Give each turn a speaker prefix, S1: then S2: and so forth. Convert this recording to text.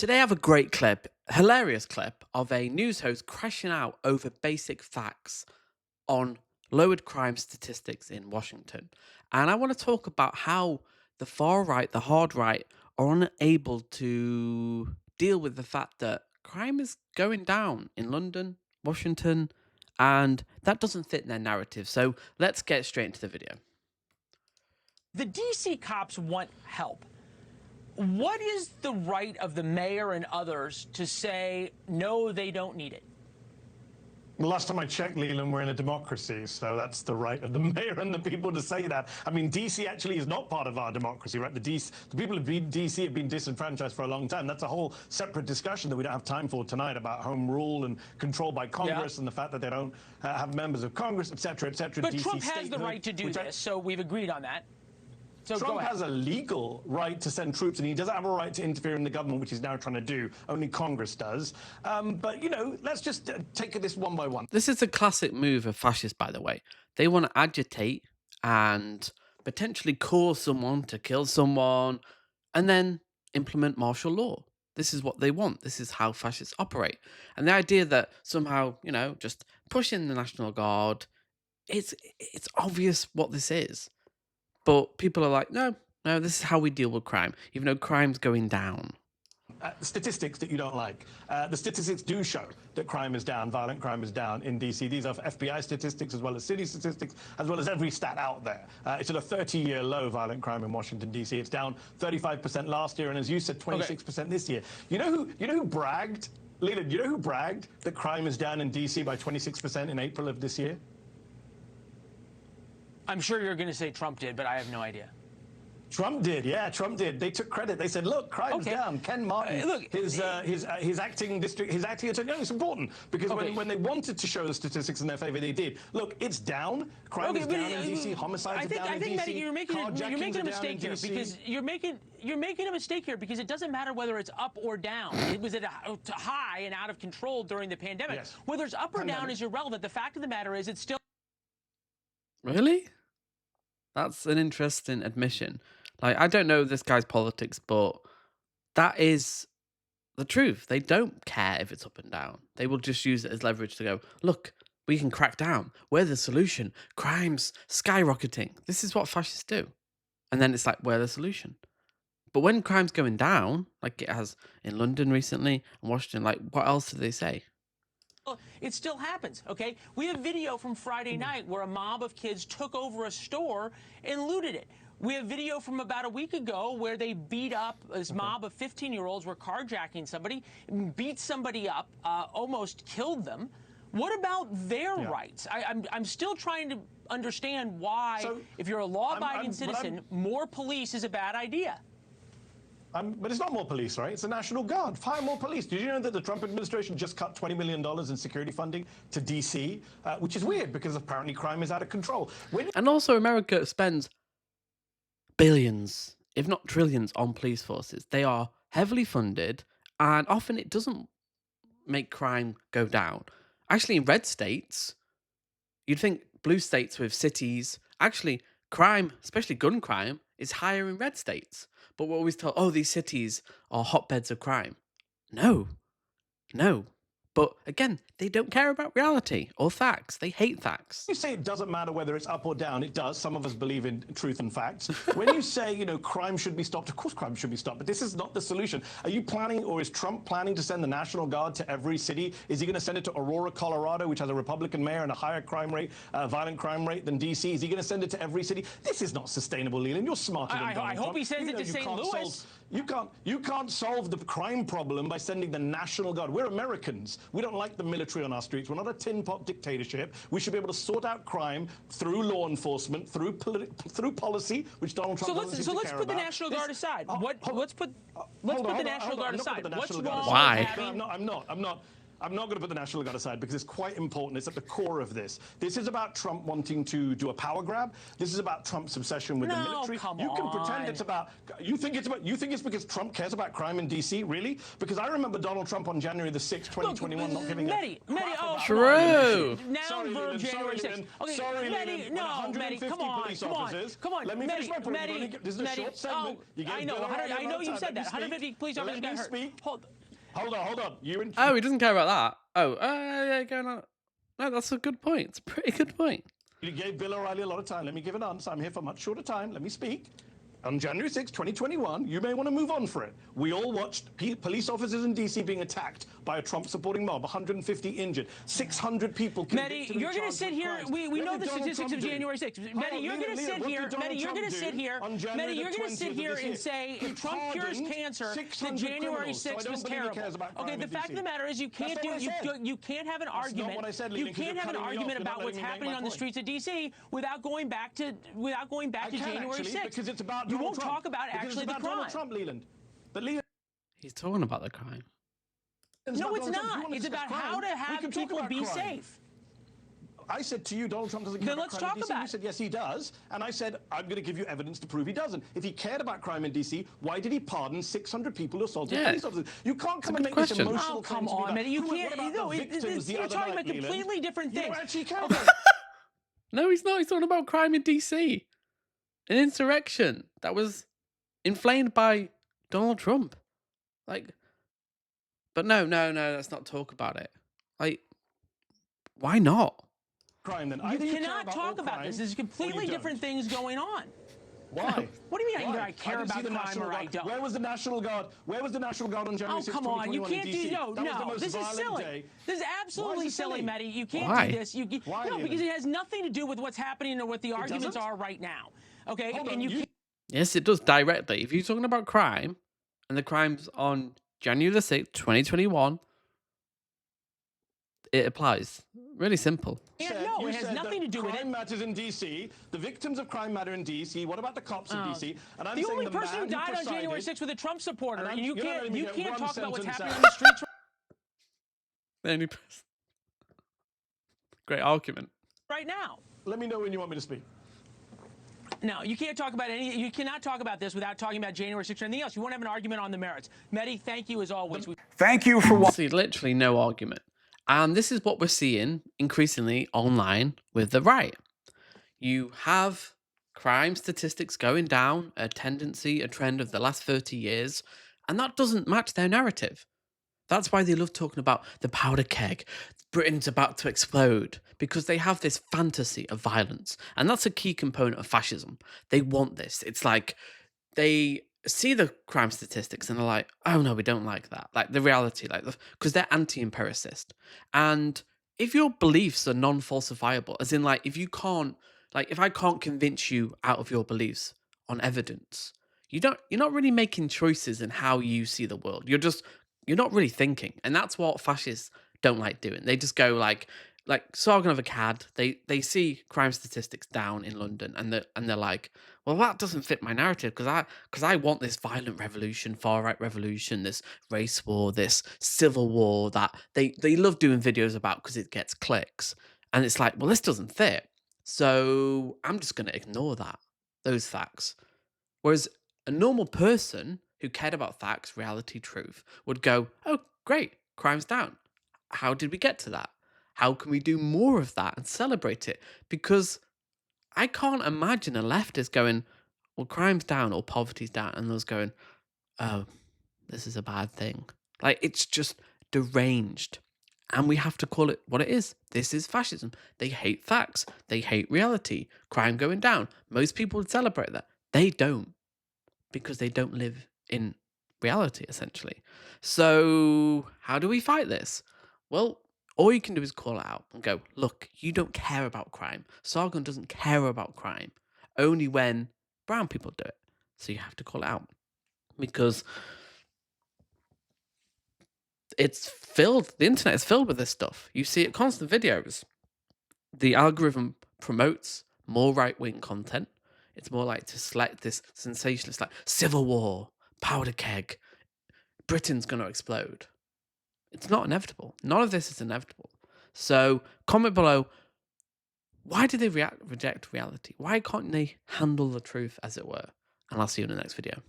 S1: Today I have a great clip, hilarious clip, of a news host crashing out over basic facts on lowered crime statistics in Washington. And I want to talk about how the far right, the hard right, are unable to deal with the fact that crime is going down in London, Washington, and that doesn't fit their narrative. So let's get straight into the video.
S2: The DC cops want help. What is the right of the mayor and others to say, no, they don't need it?
S3: Last time I checked, Leland, we're in a democracy, so that's the right of the mayor and the people to say that. I mean, DC actually is not part of our democracy, right? The people of DC have been disenfranchised for a long time. That's a whole separate discussion that we don't have time for tonight about home rule and control by Congress and the fact that they don't have members of Congress, et cetera, et cetera.
S2: But
S3: DC
S2: Trump has the right to do this, so we've agreed on that. So
S3: Trump has a legal right to send troops, and he doesn't have a right to interfere in the government, which he's now trying to do. Only Congress does. But, you know, let's just take this one by one.
S1: This is a classic move of fascists, by the way. They want to agitate and potentially cause someone to kill someone and then implement martial law. This is what they want. This is how fascists operate. And the idea that somehow, you know, just pushing the National Guard, it's obvious what this is. But people are like, no, this is how we deal with crime, even though crime's going down.
S3: Statistics that you don't like. The statistics do show that crime is down, violent crime is down in DC. These are FBI statistics as well as city statistics, as well as every stat out there. It's at a 30-year low, violent crime in Washington, DC. It's down 35% last year, and as you said, 26% this year. You know who bragged, Leland, you know who bragged that crime is down in DC by 26% in April of this year?
S2: I'm sure you're going to say Trump did, but I have no idea.
S3: Trump did, yeah, Trump did. They took credit. They said, "Look, crime's down." Ken Martin,
S2: look,
S3: his acting attorney. No, it's important because when they wanted to show the statistics in their favor, they did. Look, it's down. Crime is down in DC. Homicides are down in DC.
S2: I think, Mehdi, you're making a mistake here because you're making a mistake here because it doesn't matter whether it's up or down. It was at a high and out of control during the pandemic.
S3: Yes.
S2: Whether it's up or down is irrelevant. The fact of the matter is, it's still.
S1: Really? That's an interesting admission. Like, I don't know this guy's politics, but that is the truth. They don't care if it's up and down. They will just use it as leverage to go, look, we can crack down. We're the solution. Crime's skyrocketing. This is what fascists do. And then it's like, we're the solution. But when crime's going down, like it has in London recently and Washington, like, what else do they say?
S2: It still happens, okay? We have video from Friday night where a mob of kids took over a store and looted it. We have video from about a week ago where they beat up this mob of 15-year-olds were carjacking somebody, beat somebody up, almost killed them. What about their rights? I'm still trying to understand why, if you're a law-abiding citizen, more police is a bad idea.
S3: But it's not more police, right? It's the National Guard. Hire more police. Did you know that the Trump administration just cut $20 million in security funding to D.C., which is weird because apparently crime is out of control.
S1: And also America spends billions, if not trillions, on police forces. They are heavily funded, and often it doesn't make crime go down. Actually, in red states, you'd think blue states with cities, actually crime, especially gun crime, is higher in red states. But we're always told, oh, these cities are hotbeds of crime. No. But again, they don't care about reality or facts. They hate facts.
S3: You say it doesn't matter whether it's up or down. It does. Some of us believe in truth and facts. When you say, you know, crime should be stopped, of course crime should be stopped, but this is not the solution. Are you planning, or is Trump planning to send the National Guard to every city? Is he going to send it to Aurora, Colorado, which has a Republican mayor and a higher crime rate, violent crime rate than D.C.? Is he going to send it to every city? This is not sustainable, Leland. You're smarter than Donald Trump.
S2: I hope he sends it to St. Louis.
S3: You can't solve the crime problem by sending the National Guard. We're Americans. We don't like the military on our streets. We're not a tin pot dictatorship. We should be able to sort out crime through law enforcement, through policy, which Donald Trump doesn't seem to care about.
S2: So let's put the National Guard aside. Let's put the National Guard aside. What's wrong?
S1: Why?
S3: I'm not. I'm not going to put the National Guard aside because it's quite important. It's at the core of this. This is about Trump wanting to do a power grab. This is about Trump's obsession with the military. You can pretend it's about. You think it's because Trump cares about crime in D.C. Really? Because I remember Donald Trump on January the 6th, 2021, not giving
S2: Mehdi,
S1: True.
S2: Noun verb January 6th. Okay,
S3: sorry,
S2: Mehdi, no, Mehdi, come on.
S3: Let me finish my point.
S2: Mehdi,
S3: This is a short segment.
S2: I know you said that. 150 police officers got hurt.
S3: Hold on.
S1: Oh, he doesn't care about that. Oh, yeah, going on. No, that's a good point. It's a pretty good point.
S3: You gave Bill O'Reilly a lot of time. Let me give an answer. I'm here for much shorter time. Let me speak. On January 6, 2021, you may want to move on for it. We all watched police officers in D.C. being attacked by a Trump-supporting mob, 150 injured, 600 people convicted.
S2: Mehdi, you're going to sit here. We know the statistics of January 6th. Mehdi, you're going to sit here. Mehdi, you're going to sit here. Mehdi, you're going to sit here and say if Trump cures cancer, then January 6th was terrible. Okay, the fact of the matter is you can't have an argument. You can't have an argument about what's happening on the streets of D.C. without going back to January 6th.
S3: Because it's about
S2: you won't talk about actually the crime.
S3: Donald Trump, Leland. But Leland.
S1: He's talking about the crime.
S2: No, it's not. It's about how to have people be safe.
S3: I said to you, Donald Trump doesn't care about crime in D.C. You said, yes, he does. And I said, I'm going to give you evidence to prove he doesn't. If he cared about crime in D.C., why did he pardon 600 people who assaulted police officers? You can't come and make this emotional
S2: come on, Mehdi. You can't. You're talking about completely different things.
S3: You actually can.
S1: No, he's not. He's talking about crime in D.C. An insurrection that was inflamed by Donald Trump. But no, let's not talk about it. Why not?
S3: Crime, then.
S2: You cannot talk about this. There's completely different things going on.
S3: Why?
S2: What do you mean either I care about crime or I don't?
S3: Where was the National Guard? Where was the National Guard on January 6th, 2021
S2: come on. You can't
S3: in D.C.?
S2: No. This is silly. This is absolutely silly, Mehdi. You can't do this.
S3: Why?
S2: No, because it has nothing to do with what's happening or what the arguments are right now. Okay? And you can't.
S1: Yes, it does directly. If you're talking about crime, and the crime's on January the 6th, 2021, it applies. Really simple.
S2: No, it has nothing to do with it.
S3: Crime matters in D.C. The victims of crime matter in D.C. What about the cops in D.C.? And I'm
S2: the
S3: saying
S2: only person who died on January 6th was a Trump supporter, and you can't talk about what's happening on the streets.
S1: The only person. Great argument.
S2: Right now.
S3: Let me know when you want me to speak.
S2: No, you can't talk about you cannot talk about this without talking about January 6th or anything else. You won't have an argument on the merits. Mehdi, thank you as always.
S4: Thank you for watching.
S1: See, literally no argument. And this is what we're seeing increasingly online with the right. You have crime statistics going down, a trend of the last 30 years, and that doesn't match their narrative. That's why they love talking about the powder keg. Britain's about to explode, because they have this fantasy of violence. And that's a key component of fascism. They want this. It's like they see the crime statistics and they're like, oh no, we don't like that. Like the reality, because they're anti-empiricist. And if your beliefs are non-falsifiable, as in if you can't, if I can't convince you out of your beliefs on evidence, you're not really making choices in how you see the world. You're not really thinking. And that's what fascists don't like doing. They just go like Sargon of Akkad, they see crime statistics down in London and they're like, well, that doesn't fit my narrative because I want this violent revolution, far right revolution, this race war, this civil war that they love doing videos about because it gets clicks. And it's like, well, this doesn't fit. So I'm just going to ignore those facts. Whereas a normal person who cared about facts, reality, truth, would go, oh, great, crime's down. How did we get to that? How can we do more of that and celebrate it? Because I can't imagine a leftist going, well, crime's down or poverty's down, and those going, oh, this is a bad thing. It's just deranged. And we have to call it what it is. This is fascism. They hate facts. They hate reality. Crime going down. Most people would celebrate that. They don't, because they don't live in reality, essentially. So how do we fight this? Well, all you can do is call it out and go, look, you don't care about crime. Sargon doesn't care about crime. Only when brown people do it. So you have to call it out. Because the internet is filled with this stuff. You see it constant videos. The algorithm promotes more right-wing content. It's more like to select this sensationalist, civil war, powder keg, Britain's going to explode. It's not inevitable. None of this is inevitable. So comment below, why do they reject reality? Why can't they handle the truth, as it were? And I'll see you in the next video.